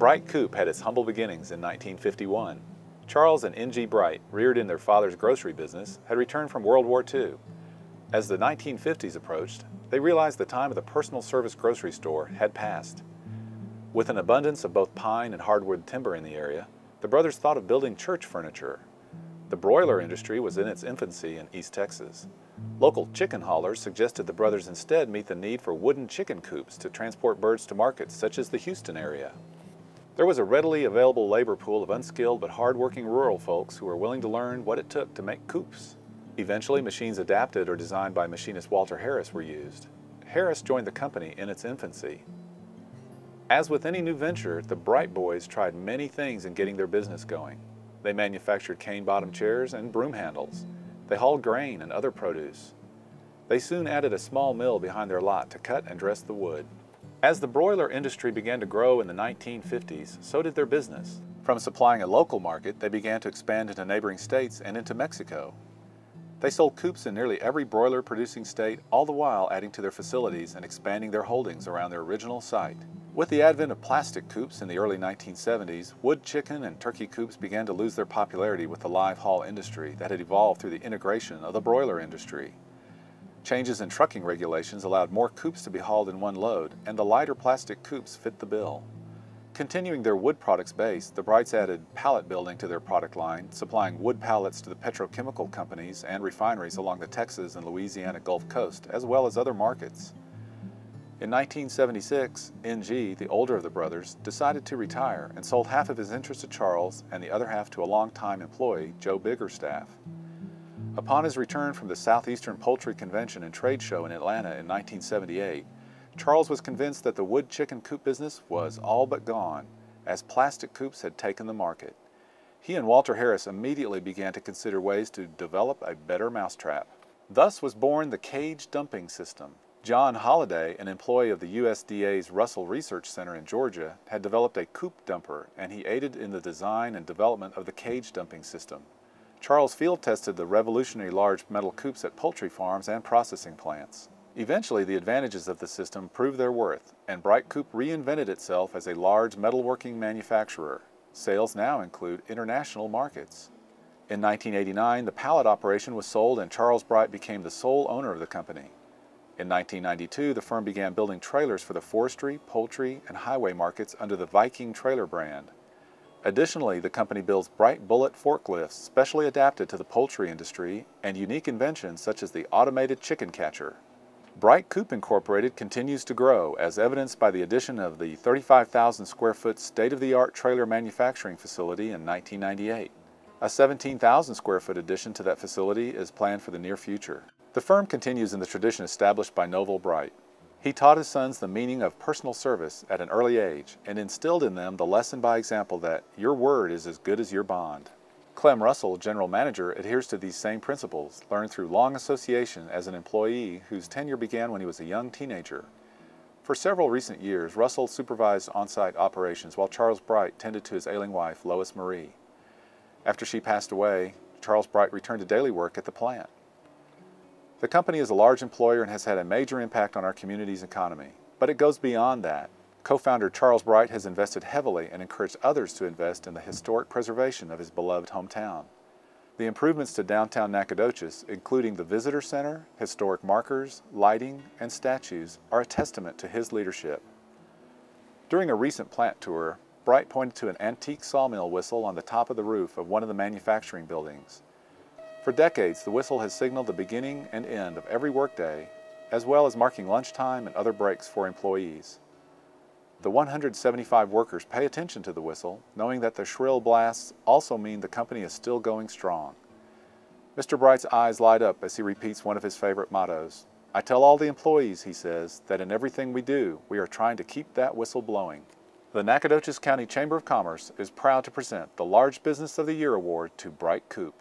Bright Coop had its humble beginnings in 1951. Charles and N.G. Bright, reared in their father's grocery business, had returned from World War II. As the 1950s approached, they realized the time of the personal service grocery store had passed. With an abundance of both pine and hardwood timber in the area, the brothers thought of building church furniture. The broiler industry was in its infancy in East Texas. Local chicken haulers suggested the brothers instead meet the need for wooden chicken coops to transport birds to markets such as the Houston area. There was a readily available labor pool of unskilled but hard-working rural folks who were willing to learn what it took to make coops. Eventually, machines adapted or designed by machinist Walter Harris were used. Harris joined the company in its infancy. As with any new venture, the Bright boys tried many things in getting their business going. They manufactured cane-bottom chairs and broom handles. They hauled grain and other produce. They soon added a small mill behind their lot to cut and dress the wood. As the broiler industry began to grow in the 1950s, so did their business. From supplying a local market, they began to expand into neighboring states and into Mexico. They sold coops in nearly every broiler-producing state, all the while adding to their facilities and expanding their holdings around their original site. With the advent of plastic coops in the early 1970s, wood chicken and turkey coops began to lose their popularity with the live haul industry that had evolved through the integration of the broiler industry. Changes in trucking regulations allowed more coops to be hauled in one load, and the lighter plastic coops fit the bill. Continuing their wood products base, the Brights added pallet building to their product line, supplying wood pallets to the petrochemical companies and refineries along the Texas and Louisiana Gulf Coast, as well as other markets. In 1976, N.G., the older of the brothers, decided to retire and sold half of his interest to Charles and the other half to a longtime employee, Joe Biggerstaff. Upon his return from the Southeastern Poultry Convention and Trade Show in Atlanta in 1978, Charles was convinced that the wood chicken coop business was all but gone, as plastic coops had taken the market. He and Walter Harris immediately began to consider ways to develop a better mousetrap. Thus was born the cage dumping system. John Holliday, an employee of the USDA's Russell Research Center in Georgia, had developed a coop dumper, and he aided in the design and development of the cage dumping system. Charles field tested the revolutionary large metal coops at poultry farms and processing plants. Eventually, the advantages of the system proved their worth, and Bright Coop reinvented itself as a large metalworking manufacturer. Sales now include international markets. In 1989, the pallet operation was sold and Charles Bright became the sole owner of the company. In 1992, the firm began building trailers for the forestry, poultry, and highway markets under the Viking trailer brand. Additionally, the company builds Bright Bullet forklifts specially adapted to the poultry industry and unique inventions such as the automated chicken catcher. Bright Coop Incorporated continues to grow, as evidenced by the addition of the 35,000 square foot state-of-the-art trailer manufacturing facility in 1998. A 17,000 square foot addition to that facility is planned for the near future. The firm continues in the tradition established by Novel Bright. He taught his sons the meaning of personal service at an early age and instilled in them the lesson by example that your word is as good as your bond. Clem Russell, general manager, adheres to these same principles, learned through long association as an employee whose tenure began when he was a young teenager. For several recent years, Russell supervised on-site operations while Charles Bright tended to his ailing wife, Lois Marie. After she passed away, Charles Bright returned to daily work at the plant. The company is a large employer and has had a major impact on our community's economy, but it goes beyond that. Co-founder Charles Bright has invested heavily and encouraged others to invest in the historic preservation of his beloved hometown. The improvements to downtown Nacogdoches, including the visitor center, historic markers, lighting, and statues, are a testament to his leadership. During a recent plant tour, Bright pointed to an antique sawmill whistle on the top of the roof of one of the manufacturing buildings. For decades, the whistle has signaled the beginning and end of every workday, as well as marking lunchtime and other breaks for employees. The 175 workers pay attention to the whistle, knowing that the shrill blasts also mean the company is still going strong. Mr. Bright's eyes light up as he repeats one of his favorite mottos. I tell all the employees, he says, that in everything we do, we are trying to keep that whistle blowing. The Nacogdoches County Chamber of Commerce is proud to present the Large Business of the Year Award to Bright Coop.